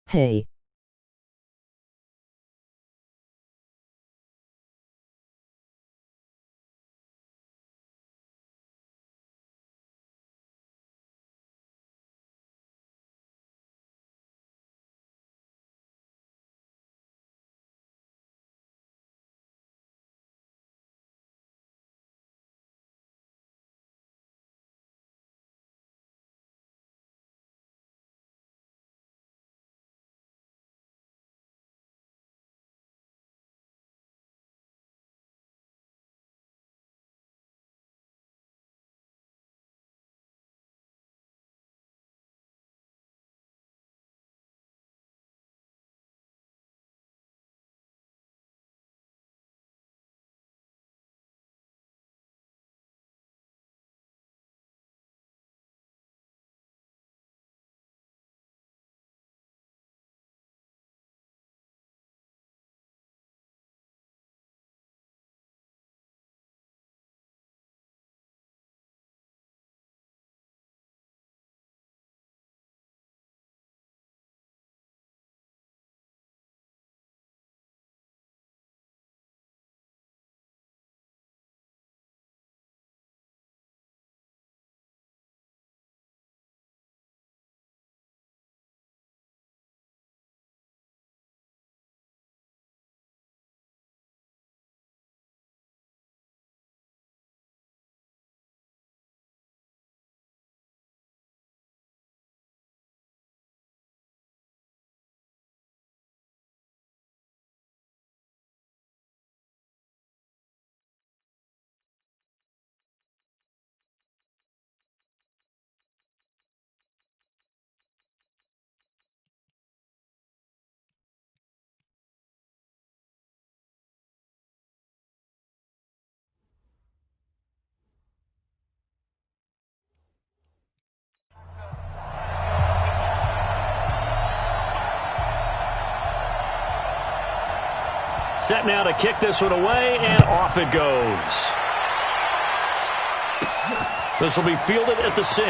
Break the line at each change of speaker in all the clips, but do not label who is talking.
Hey.
Set now to kick this one away, and off it goes. This will be fielded at the 6.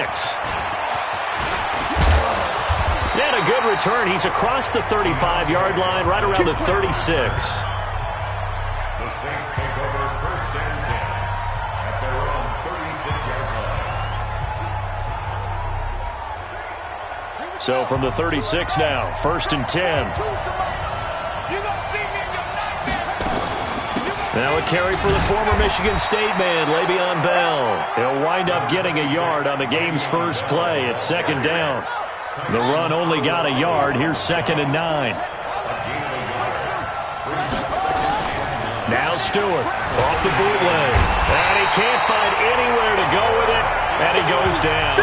And a good return. He's across the 35-yard line, right around the 36.
The Saints take over 1st and 10 at their own 36-yard line.
So from the 36 now, 1st and 10. Now a carry for the former Michigan State man, Le'Veon Bell. He'll wind up getting a yard on the game's first play. It's 2nd down. The run only got a yard. Here's 2nd and 9. Now Stewart off the bootleg. And he can't find anywhere to go with it. And he goes down.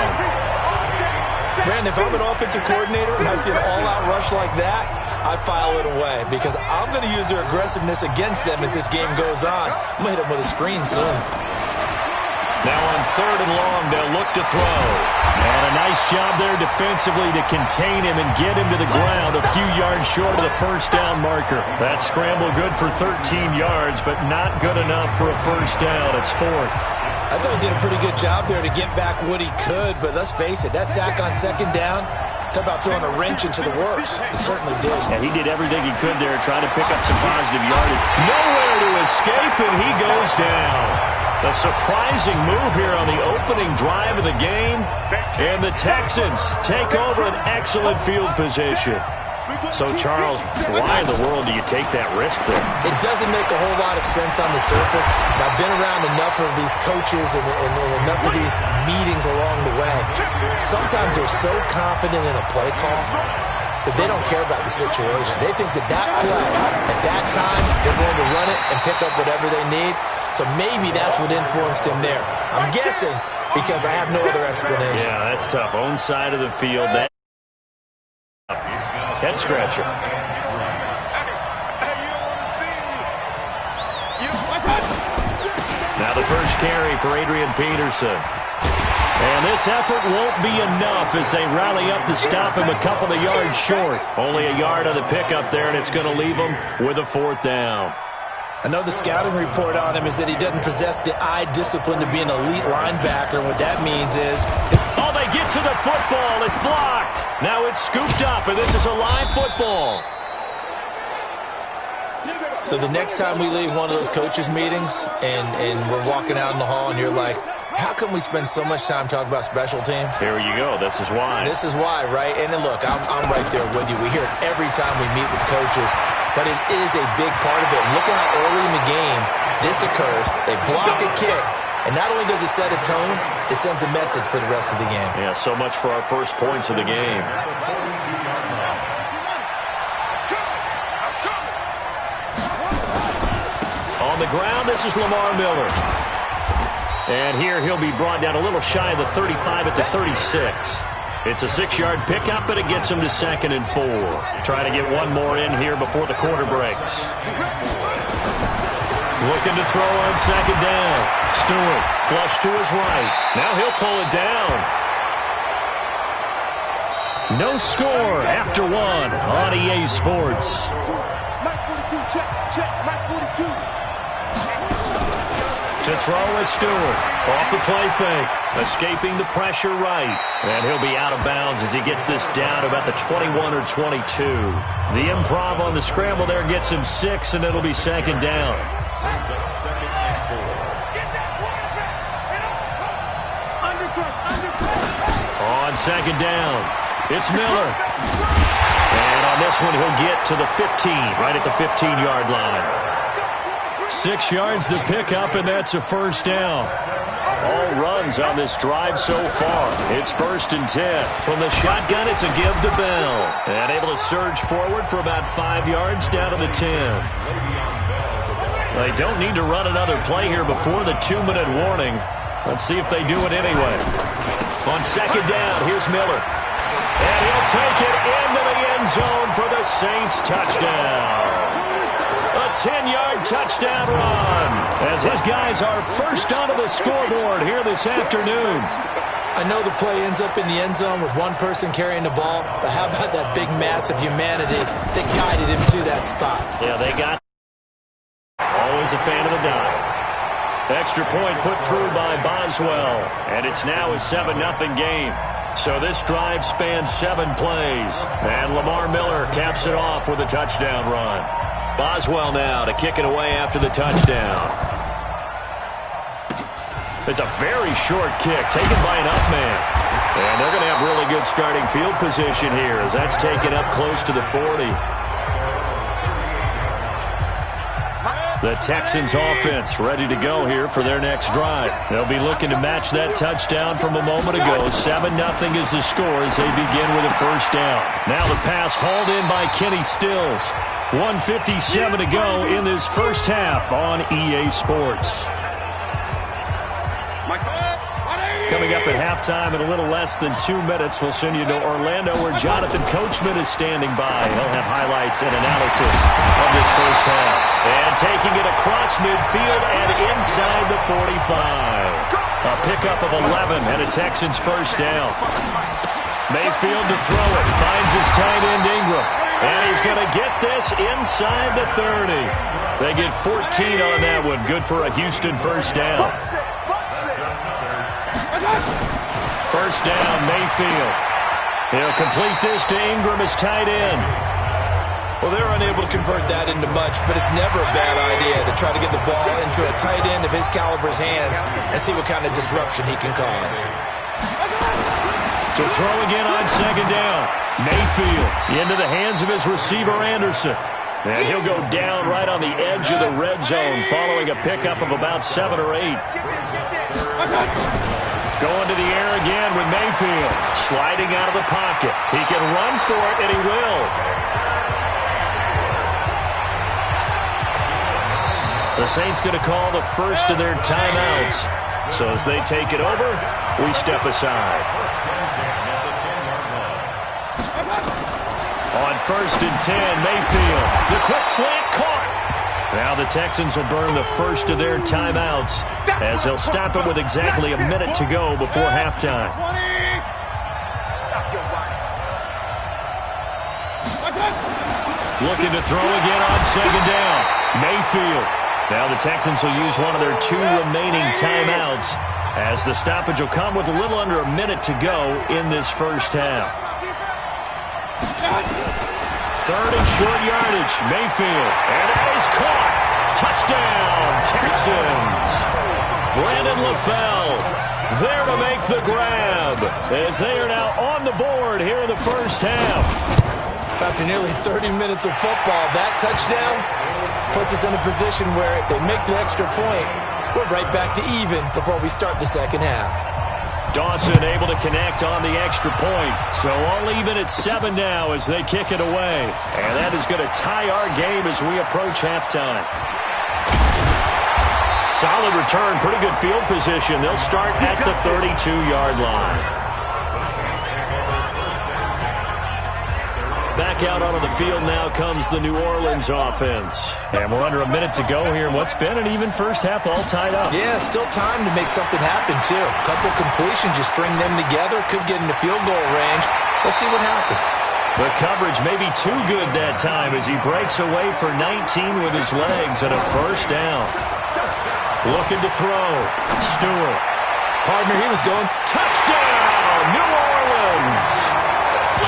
Brandon, if I'm an offensive coordinator and I see an all-out rush like that, I file it away because I'm going to use their aggressiveness against them as this game goes on. I'm going to hit them with a screen soon.
Now on 3rd and long, they'll look to throw. And a nice job there defensively to contain him and get him to the ground a few yards short of the 1st down marker. That scramble good for 13 yards, but not good enough for a 1st down. It's 4th.
I thought he did a pretty good job there to get back what he could, but let's face it, that sack on 2nd down, talk about throwing a wrench into the works. He certainly did.
Yeah, he did everything he could there, trying to pick up some positive yardage. Nowhere to escape, and he goes down. A surprising move here on the opening drive of the game, and the Texans take over an excellent field position. So, Charles, why in the world do you take that risk there?
It doesn't make a whole lot of sense on the surface. I've been around enough of these coaches and enough of these meetings along the way. Sometimes they're so confident in a play call that they don't care about the situation. They think that that play, at that time, they're going to run it and pick up whatever they need. So maybe that's what influenced him there. I'm guessing because I have no other explanation.
Yeah, that's tough. Own side of the field. That head scratcher. Now the first carry for Adrian Peterson. And this effort won't be enough as they rally up to stop him a couple of yards short. Only a yard on the pickup there, and it's going to leave them with a 4th down.
I know the scouting report on him is that he doesn't possess the eye discipline to be an elite linebacker. What that means is...
Oh, they get to the football. It's blocked. Now it's scooped up, and this is a live football.
So the next time we leave one of those coaches' meetings and we're walking out in the hall and you're like, how come we spend so much time talking about special teams?
Here you go. This is why.
This is why, right? And look, I'm right there with you. We hear it every time we meet with coaches, but it is a big part of it. Look at how early in the game this occurs. They block a kick, and not only does it set a tone, it sends a message for the rest of the game.
Yeah, so much for our first points of the game. On the ground, this is Lamar Miller. And here he'll be brought down a little shy of the 35 at the 36. It's a 6-yard pickup, but it gets him to 2nd and 4. Trying to get one more in here before the quarter breaks. Looking to throw on 2nd down. Stewart flush to his right. Now he'll pull it down. No score after 1 on EA Sports.
Mike 42, check, Mike 42.
To throw is Stewart. Off the play fake. Escaping the pressure right. And he'll be out of bounds as he gets this down to about the 21 or 22. The improv on the scramble there gets him 6, and it'll be 2nd down. On 2nd down, it's Miller. And on this one, he'll get to the 15, right at the 15-yard line. 6 yards the pickup, and that's a 1st down. All runs on this drive so far. It's 1st and 10. From the shotgun, it's a give to Bell. And able to surge forward for about 5 yards down to the 10. They don't need to run another play here before the 2-minute warning. Let's see if they do it anyway. On 2nd down, here's Miller. And he'll take it into the end zone for the Saints touchdown. A 10-yard touchdown run as his guys are first onto the scoreboard here this afternoon.
I know the play ends up in the end zone with one person carrying the ball, but how about that big mass of humanity that guided him to that spot?
Yeah, they got always a fan of the dive. Extra point put through by Boswell, and it's now a 7-0 game. So this drive spans 7 plays, and Lamar Miller caps it off with a touchdown run. Boswell now to kick it away after the touchdown. It's a very short kick taken by an up man. And they're going to have really good starting field position here as that's taken up close to the 40. The Texans offense ready to go here for their next drive. They'll be looking to match that touchdown from a moment ago. 7-0 is the score as they begin with a 1st down. Now the pass hauled in by Kenny Stills. 1:57 to go in this first half on EA Sports. Coming up at halftime in a little less than 2 minutes, we'll send you to Orlando where Jonathan Coachman is standing by. He'll have highlights and analysis of this first half. And taking it across midfield and inside the 45. A pickup of 11 and a Texans 1st down. Mayfield to throw it. Finds his tight end Ingram. And he's going to get this inside the 30. They get 14 on that one. Good for a Houston 1st down. 1st down, Mayfield. He'll complete this to Ingram as tight end.
Well, they're unable to convert that into much, but it's never a bad idea to try to get the ball into a tight end of his caliber's hands and see what kind of disruption he can cause.
To throw again on 2nd down. Mayfield into the hands of his receiver, Anderson. And he'll go down right on the edge of the red zone following a pickup of about 7 or 8. Going to the air again with Mayfield. Sliding out of the pocket. He can run for it, and he will. The Saints going to call the first of their timeouts. So as they take it over, we step aside. On 1st and 10, Mayfield. The quick slant caught. Now the Texans will burn the first of their timeouts as they'll stop it with exactly a minute to go before halftime. Looking to throw again on 2nd down. Mayfield Now the Texans will use one of their 2 remaining timeouts as the stoppage will come with a little under a minute to go in this first half. 3rd and short yardage. Mayfield. And that is caught. Touchdown, Texans. Brandon LaFell there to make the grab as they are now on the board here in the first half.
After nearly 30 minutes of football, that touchdown puts us in a position where if they make the extra point, we're right back to even before we start the second half.
Dawson able to connect on the extra point. So all even at 7 now as they kick it away. And that is going to tie our game as we approach halftime. Solid return, pretty good field position. They'll start at the 32-yard line. Back out onto the field now comes the New Orleans offense. And we're under a minute to go here in what's been an even first half, all tied up.
Yeah, still time to make something happen, too. A couple completions, you string them together, could get into field goal range. Let's see what happens.
The coverage may be too good that time as he breaks away for 19 with his legs and a first down. Looking to throw. Stewart.
Partner, he was going.
Touchdown, New Orleans.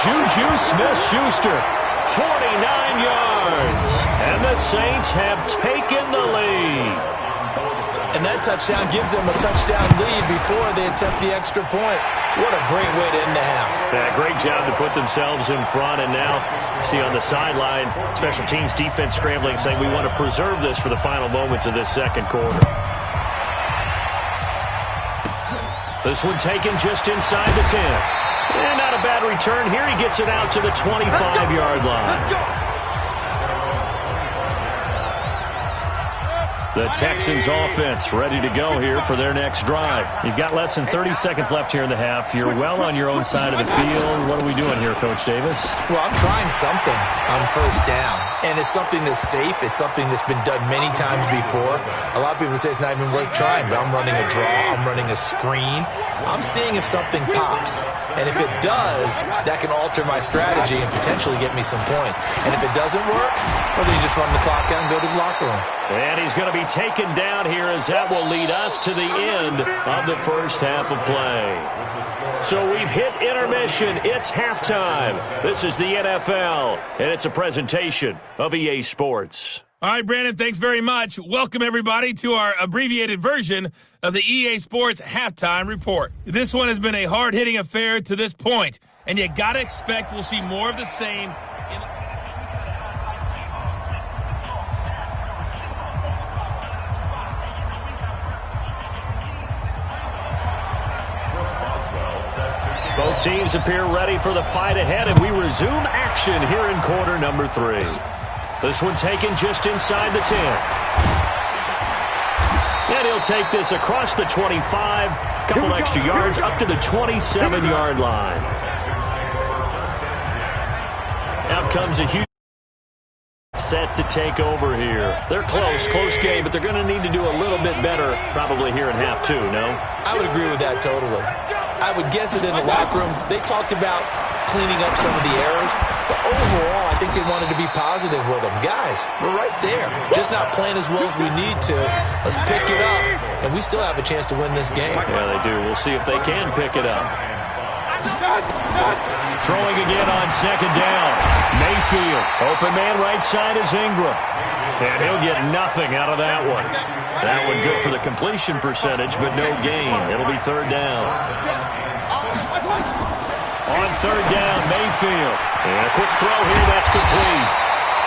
Juju Smith-Schuster, 49 yards. And the Saints have taken the lead.
And that touchdown gives them a touchdown lead before they attempt the extra point. What a great way to end the half.
Yeah, great job to put themselves in front. And now, see on the sideline, special teams defense scrambling, saying we want to preserve this for the final moments of this second quarter. This one taken just inside the 10. And not a bad return here. He gets it out to the 25-yard line. The Texans offense ready to go here for their next drive. You've got less than 30 seconds left here in the half. You're well on your own side of the field. What are we doing here, Coach Davis?
Well, I'm trying something on first down. And it's something that's safe. It's something that's been done many times before. A lot of people say it's not even worth trying, but I'm running a draw. I'm running a screen. I'm seeing if something pops. And if it does, that can alter my strategy and potentially get me some points. And if it doesn't work, well, then you just run the clock out and go to the locker room.
And he's going to be taken down here as that will lead us to the end of the first half of play. So we've hit intermission. It's halftime. This is the NFL, and it's a presentation of EA Sports.
All right, Brandon, thanks very much. Welcome, everybody, to our abbreviated version of the EA Sports Halftime Report. This one has been a hard-hitting affair to this point, and you got to expect we'll see more of the same.
Both teams appear ready for the fight ahead, and we resume action here in quarter number 3. This one taken just inside the 10. And he'll take this across the 25, couple extra yards up to the 27-yard line. Out comes a huge set to take over here. They're close game, but they're going to need to do a little bit better probably here in half 2, no?
I would agree with that totally. I would guess it in the locker room. They talked about cleaning up some of the errors, but overall, I think they wanted to be positive with them. Guys, we're right there. Just not playing as well as we need to. Let's pick it up, and we still have a chance to win this game.
Yeah, they do. We'll see if they can pick it up. Throwing again on second down. Mayfield. Open man right side is Ingram. And he'll get nothing out of that one. That one good for the completion percentage, but no gain. It'll be third down. On third down, Mayfield. And a quick throw here, that's complete.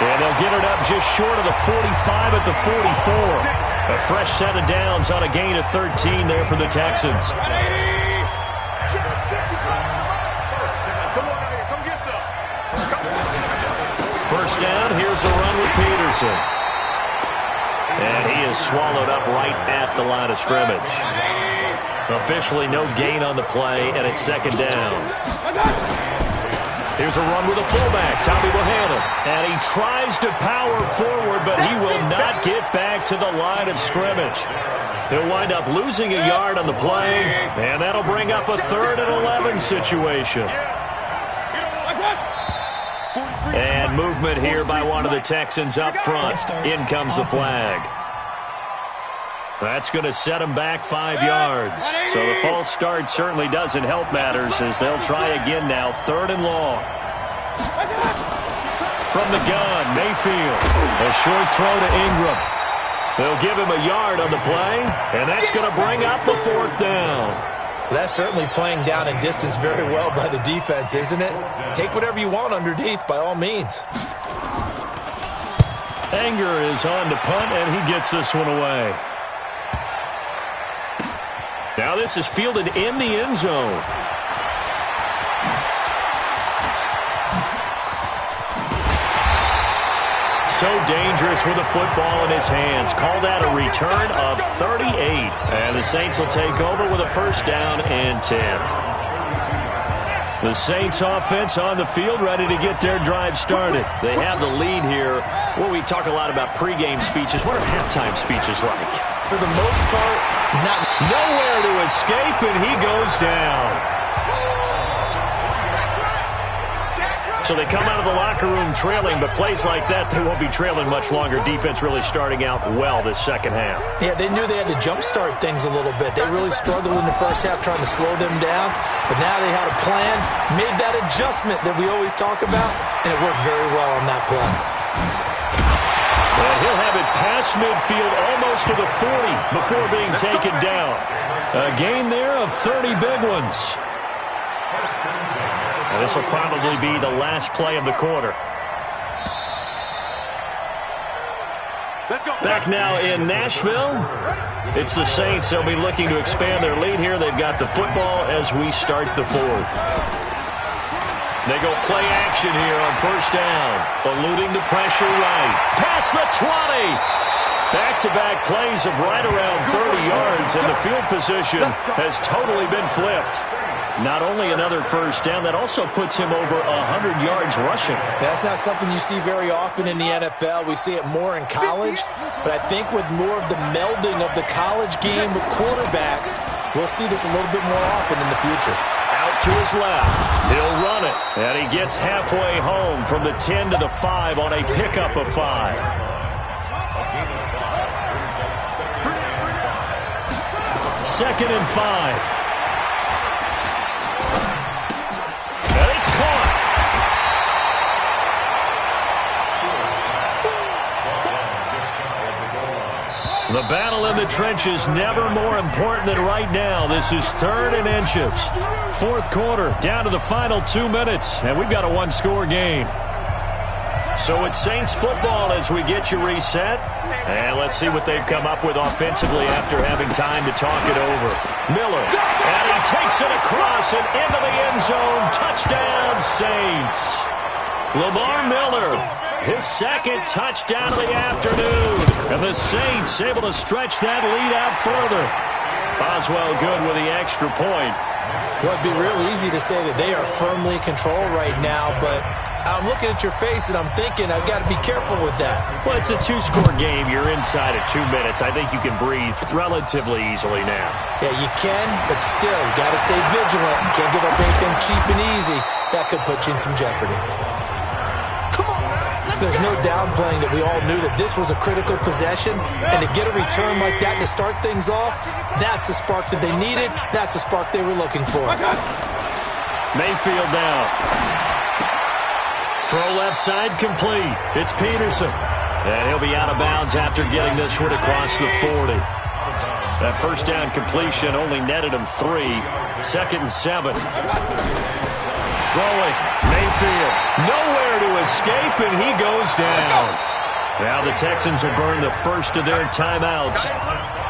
And they'll get it up just short of the 45 at the 44. A fresh set of downs on a gain of 13 there for the Texans. First down, here's a run with Peterson. And he is swallowed up right at the line of scrimmage. Officially no gain on the play, and it's second down. Here's a run with a fullback. Tommy will handle. And he tries to power forward, but he will not get back to the line of scrimmage. He'll wind up losing a yard on the play, and that'll bring up a 3rd and 11 situation. And movement here by one of the Texans up front. In comes the flag. That's going to set them back 5 yards. So the false start certainly doesn't help matters as they'll try again now, 3rd and long. From the gun, Mayfield. A short throw to Ingram. They'll give him a yard on the play, and that's going to bring up the 4th down.
That's certainly playing down in distance very well by the defense, isn't it? Take whatever you want underneath, by all means.
Anger is on to punt, and he gets this one away. Now this is fielded in the end zone. So dangerous with the football in his hands. Called out a return of 38. And the Saints will take over with a 1st down and 10. The Saints offense on the field ready to get their drive started. They have the lead here. Well, we talk a lot about pregame speeches. What are halftime speeches like?
For the most part,
nowhere to escape, and he goes down. So they come out of the locker room trailing, but plays like that, they won't be trailing much longer. Defense really starting out well this second half.
Yeah, they knew they had to jumpstart things a little bit. They really struggled in the first half trying to slow them down, but now they had a plan, made that adjustment that we always talk about, and it worked very well on that play.
And he'll have it past midfield almost to the 40 before being taken down. A gain there of 30 big ones. And this will probably be the last play of the quarter. Back now in Nashville. It's the Saints. They'll be looking to expand their lead here. They've got the football as we start the 4th. They go play action here on 1st down. Eluding the pressure right. Past the 20. Back-to-back plays of right around 30 yards, and the field position has totally been flipped. Not only another 1st down, that also puts him over 100 yards rushing.
That's not something you see very often in the NFL. We see it more in college, but I think with more of the melding of the college game with quarterbacks, we'll see this a little bit more often in the future.
Out to his left. He'll run it, and he gets halfway home from the 10 to the 5 on a pickup of 5. 2nd and 5. It's caught. The battle in the trenches never more important than right now. This is 3rd and inches. 4th quarter, down to the final 2 minutes, and we've got a 1-score game. So it's Saints football as we get you reset. And let's see what they've come up with offensively after having time to talk it over. Miller, and he takes it across and into the end zone. Touchdown, Saints. Lamar Miller, his 2nd touchdown of the afternoon. And the Saints able to stretch that lead out further. Boswell good with the extra point.
Well, it'd be real easy to say that they are firmly in control right now, but I'm looking at your face and I'm thinking I've got to be careful with that.
Well, it's a 2-score game. You're inside of 2 minutes. I think you can breathe relatively easily now.
Yeah, you can, but still, you got to stay vigilant. You can't give up anything cheap and easy. That could put you in some jeopardy. There's no downplaying that we all knew that this was a critical possession, and to get a return like that to start things off, that's the spark that they needed. That's the spark they were looking for.
Mayfield down. Throw left side complete. It's Peterson. And he'll be out of bounds after getting this one across the 40. That 1st down completion only netted him 3. 2nd and 7. Throwing. Mayfield. Nowhere to escape, and he goes down. Now the Texans will burn the first of their timeouts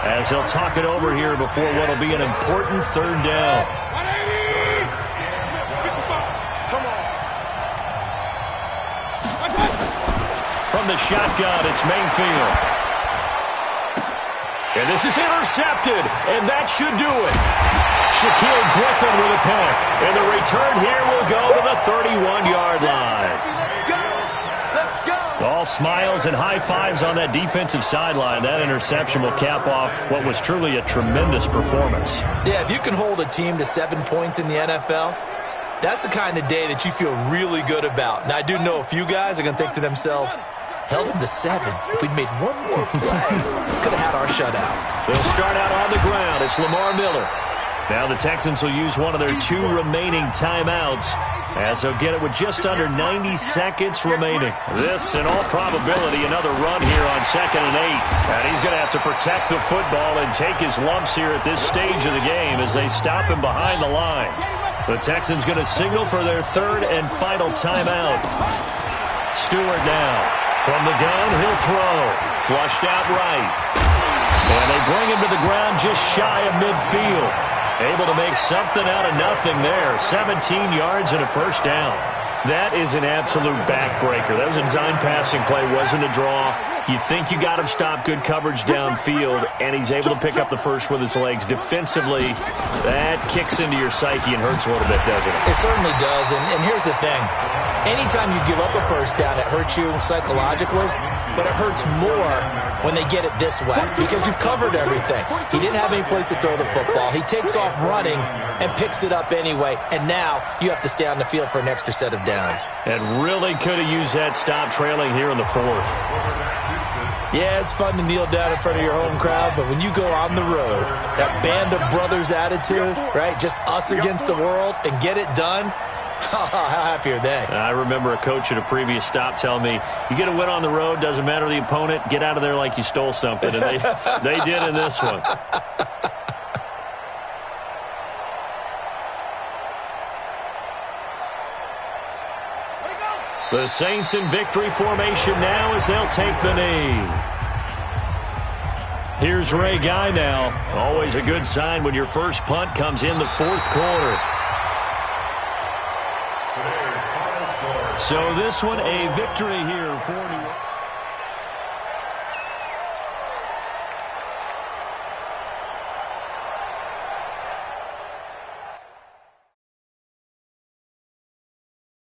as they'll talk it over here before what will be an important 3rd down. From the shotgun, it's Mayfield. And this is intercepted, and that should do it. Shaquille Griffin with a pick. And the return here will go to the 31-yard line. All smiles and high fives on that defensive sideline. That interception will cap off what was truly a tremendous performance.
Yeah, if you can hold a team to 7 points in the NFL, that's the kind of day that you feel really good about. Now, I do know a few guys are going to think to themselves, held them to 7. If we'd made one more play, could have had our shutout.
They'll start out on the ground. It's Lamar Miller. Now the Texans will use one of their 2 remaining timeouts, as they'll get it with just under 90 seconds remaining. This, in all probability, another run here on 2nd and 8. And he's going to have to protect the football and take his lumps here at this stage of the game as they stop him behind the line. The Texans going to signal for their 3rd and final timeout. Stewart now. From the gun, he'll throw. Flushed out right. And they bring him to the ground just shy of midfield. Able to make something out of nothing there. 17 yards and a first down. That is an absolute backbreaker. That was a design passing play, wasn't a draw. You think you got him stopped, good coverage downfield, and he's able to pick up the first with his legs. Defensively, that kicks into your psyche and hurts a little bit, doesn't it?
It certainly does, and here's the thing. Anytime you give up a first down, it hurts you psychologically, but it hurts more when they get it this way because you've covered everything. He didn't have any place to throw the football. He takes off running and picks it up anyway, and now you have to stay on the field for an extra set of downs.
And really could have used that stop trailing here in the 4th.
Yeah, it's fun to kneel down in front of your home crowd, but when you go on the road, that band of brothers attitude, right, just us against the world, and get it done, how happy are they?
I remember a coach at a previous stop telling me, you get a win on the road, doesn't matter the opponent, get out of there like you stole something. And they did in this one. The Saints in victory formation now as they'll take the knee. Here's Ray Guy now. Always a good sign when your first punt comes in the 4th quarter. So this one a victory here for New York.